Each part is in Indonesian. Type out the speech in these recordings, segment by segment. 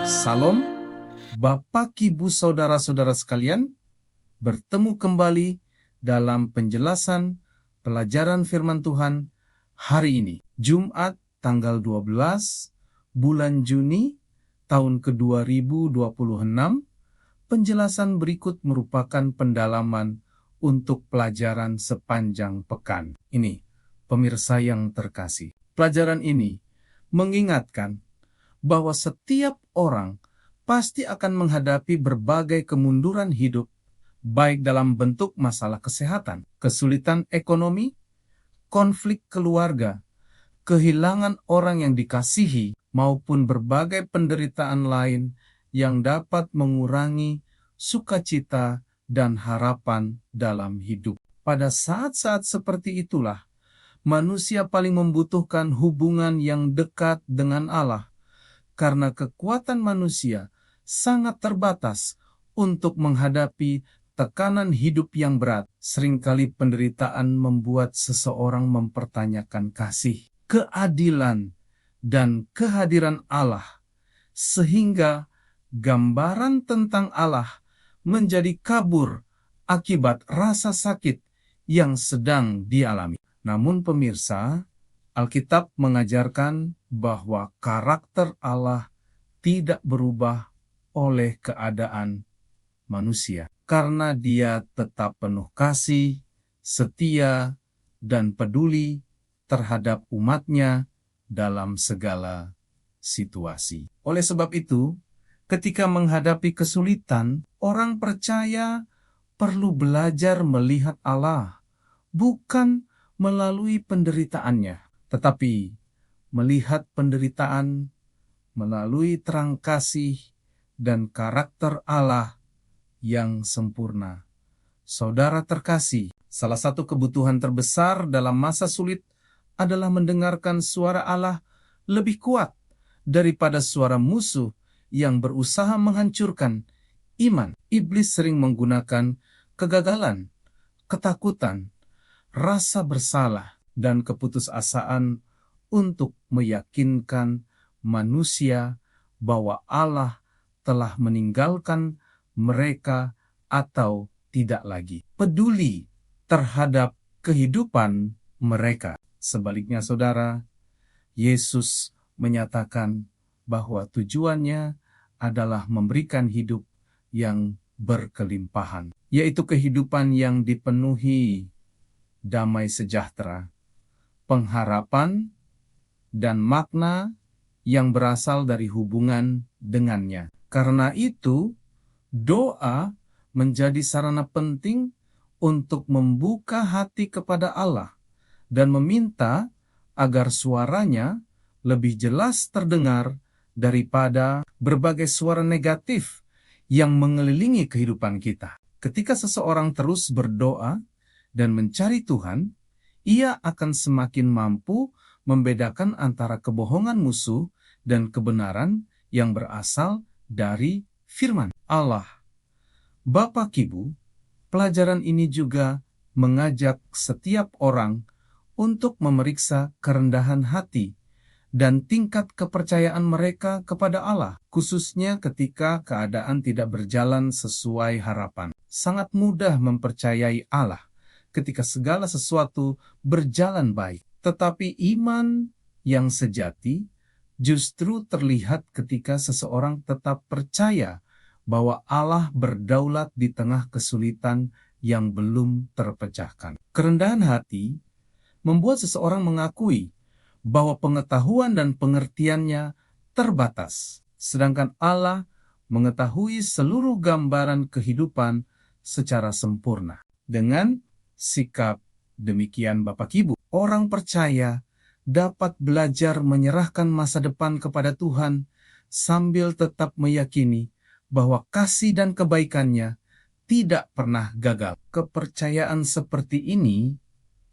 Salam, Bapak, Ibu, Saudara-saudara sekalian, bertemu kembali dalam penjelasan pelajaran firman Tuhan hari ini, Jumat tanggal 12 bulan Juni tahun ke-2026. Penjelasan berikut merupakan pendalaman untuk pelajaran sepanjang pekan. Ini, pemirsa yang terkasih, pelajaran ini mengingatkan bahwa setiap orang pasti akan menghadapi berbagai kemunduran hidup, baik dalam bentuk masalah kesehatan, kesulitan ekonomi, konflik keluarga, kehilangan orang yang dikasihi, maupun berbagai penderitaan lain yang dapat mengurangi sukacita dan harapan dalam hidup. Pada saat-saat seperti itulah, manusia paling membutuhkan hubungan yang dekat dengan Allah, karena kekuatan manusia sangat terbatas untuk menghadapi tekanan hidup yang berat. Seringkali penderitaan membuat seseorang mempertanyakan kasih, keadilan, dan kehadiran Allah, sehingga gambaran tentang Allah menjadi kabur akibat rasa sakit yang sedang dialami. Namun pemirsa, Alkitab mengajarkan bahwa karakter Allah tidak berubah oleh keadaan manusia, karena Dia tetap penuh kasih, setia, dan peduli terhadap umatnya dalam segala situasi. Oleh sebab itu, ketika menghadapi kesulitan, orang percaya perlu belajar melihat Allah, bukan melalui penderitaannya, tetapi melihat penderitaan melalui terang kasih dan karakter Allah yang sempurna. Saudara terkasih, salah satu kebutuhan terbesar dalam masa sulit adalah mendengarkan suara Allah lebih kuat daripada suara musuh yang berusaha menghancurkan iman. Iblis sering menggunakan kegagalan, ketakutan, rasa bersalah, dan keputusasaan untuk meyakinkan manusia bahwa Allah telah meninggalkan mereka atau tidak lagi peduli terhadap kehidupan mereka. Sebaliknya, saudara, Yesus menyatakan bahwa tujuannya adalah memberikan hidup yang berkelimpahan, yaitu kehidupan yang dipenuhi damai sejahtera, pengharapan, dan makna yang berasal dari hubungan dengannya. Karena itu, doa menjadi sarana penting untuk membuka hati kepada Allah dan meminta agar suaranya lebih jelas terdengar daripada berbagai suara negatif yang mengelilingi kehidupan kita. Ketika seseorang terus berdoa dan mencari Tuhan, ia akan semakin mampu membedakan antara kebohongan musuh dan kebenaran yang berasal dari firman Allah. Bapak, Ibu, pelajaran ini juga mengajak setiap orang untuk memeriksa kerendahan hati dan tingkat kepercayaan mereka kepada Allah, khususnya ketika keadaan tidak berjalan sesuai harapan. Sangat mudah mempercayai Allah ketika segala sesuatu berjalan baik. Tetapi iman yang sejati justru terlihat ketika seseorang tetap percaya bahwa Allah berdaulat di tengah kesulitan yang belum terpecahkan. Kerendahan hati membuat seseorang mengakui bahwa pengetahuan dan pengertiannya terbatas, sedangkan Allah mengetahui seluruh gambaran kehidupan secara sempurna. Dengan sikap demikian, Bapak Ibu, orang percaya dapat belajar menyerahkan masa depan kepada Tuhan sambil tetap meyakini bahwa kasih dan kebaikannya tidak pernah gagal. Kepercayaan seperti ini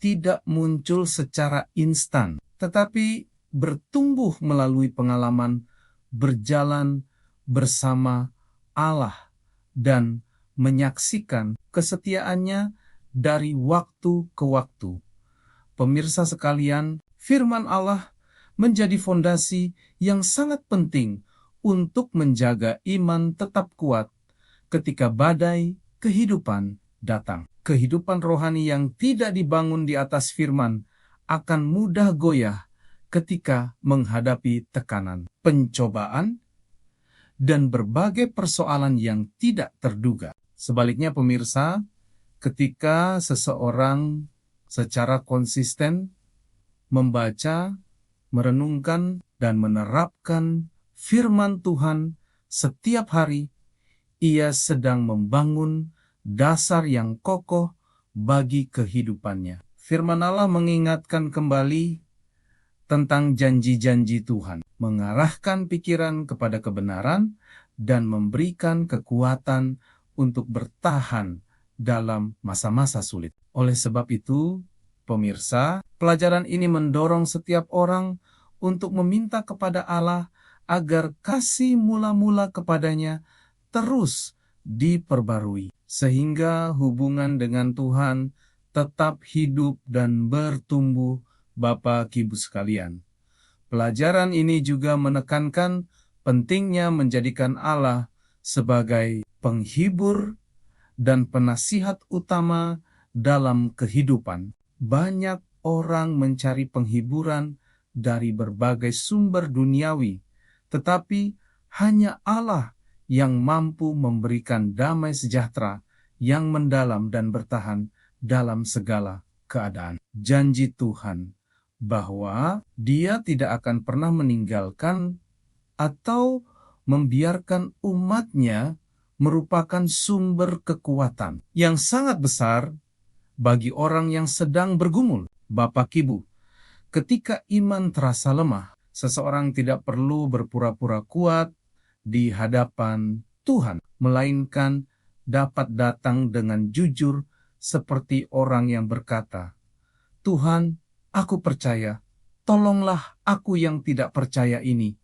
tidak muncul secara instan, tetapi bertumbuh melalui pengalaman berjalan bersama Allah dan menyaksikan kesetiaannya dari waktu ke waktu. Pemirsa sekalian, firman Allah menjadi fondasi yang sangat penting untuk menjaga iman tetap kuat ketika badai kehidupan datang. Kehidupan rohani yang tidak dibangun di atas firman akan mudah goyah ketika menghadapi tekanan, pencobaan, dan berbagai persoalan yang tidak terduga. Sebaliknya pemirsa, ketika seseorang secara konsisten membaca, merenungkan, dan menerapkan firman Tuhan setiap hari, ia sedang membangun dasar yang kokoh bagi kehidupannya. Firman Allah mengingatkan kembali tentang janji-janji Tuhan, mengarahkan pikiran kepada kebenaran, dan memberikan kekuatan untuk bertahan dalam masa-masa sulit. Oleh sebab itu, pemirsa, pelajaran ini mendorong setiap orang untuk meminta kepada Allah agar kasih mula-mula kepadanya terus diperbarui, sehingga hubungan dengan Tuhan tetap hidup dan bertumbuh. Bapak Ibu sekalian, pelajaran ini juga menekankan pentingnya menjadikan Allah sebagai penghibur dan penasihat utama dalam kehidupan. Banyak orang mencari penghiburan dari berbagai sumber duniawi, tetapi hanya Allah yang mampu memberikan damai sejahtera yang mendalam dan bertahan dalam segala keadaan. Janji Tuhan bahwa Dia tidak akan pernah meninggalkan atau membiarkan umat-Nya merupakan sumber kekuatan yang sangat besar bagi orang yang sedang bergumul. Bapak Ibu, ketika iman terasa lemah, seseorang tidak perlu berpura-pura kuat di hadapan Tuhan, melainkan dapat datang dengan jujur seperti orang yang berkata, "Tuhan, aku percaya, tolonglah aku yang tidak percaya ini."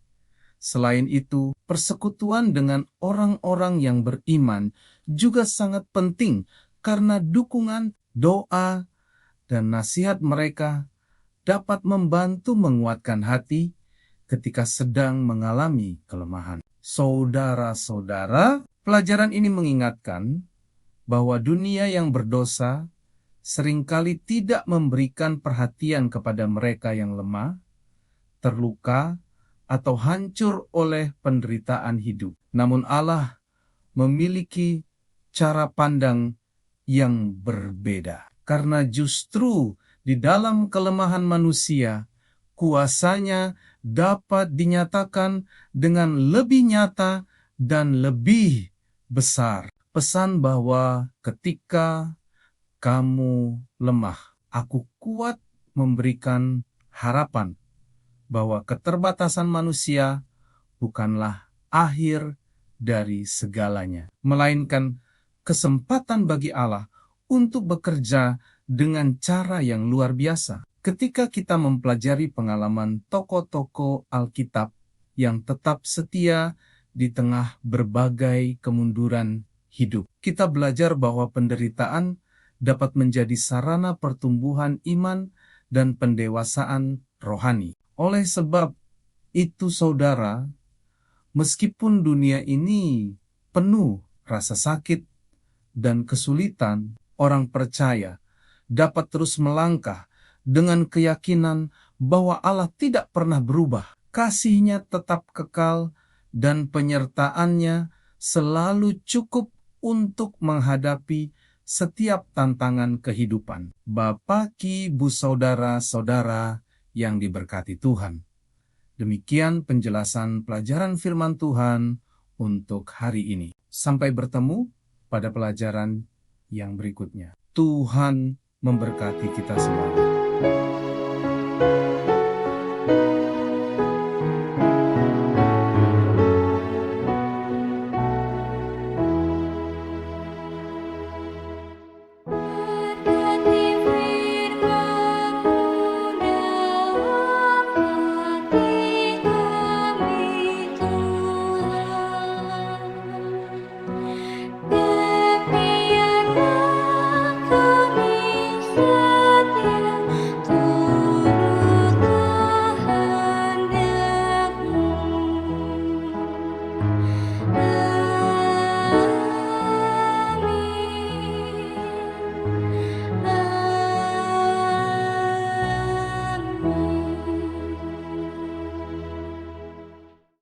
Selain itu, persekutuan dengan orang-orang yang beriman juga sangat penting karena dukungan, doa, dan nasihat mereka dapat membantu menguatkan hati ketika sedang mengalami kelemahan. Saudara-saudara, pelajaran ini mengingatkan bahwa dunia yang berdosa seringkali tidak memberikan perhatian kepada mereka yang lemah, terluka, atau hancur oleh penderitaan hidup. Namun Allah memiliki cara pandang yang berbeda. Karena justru di dalam kelemahan manusia, kuasanya dapat dinyatakan dengan lebih nyata dan lebih besar. Pesan bahwa ketika kamu lemah, aku kuat memberikan harapan bahwa keterbatasan manusia bukanlah akhir dari segalanya, melainkan kesempatan bagi Allah untuk bekerja dengan cara yang luar biasa. Ketika kita mempelajari pengalaman tokoh-tokoh Alkitab yang tetap setia di tengah berbagai kemunduran hidup, kita belajar bahwa penderitaan dapat menjadi sarana pertumbuhan iman dan pendewasaan rohani. Oleh sebab itu, saudara, meskipun dunia ini penuh rasa sakit dan kesulitan, orang percaya dapat terus melangkah dengan keyakinan bahwa Allah tidak pernah berubah. Kasih-Nya tetap kekal dan penyertaan-Nya selalu cukup untuk menghadapi setiap tantangan kehidupan. Bapak, Ibu, saudara-saudara yang diberkati Tuhan. Demikian penjelasan pelajaran firman Tuhan untuk hari ini. Sampai bertemu pada pelajaran yang berikutnya. Tuhan memberkati kita semua.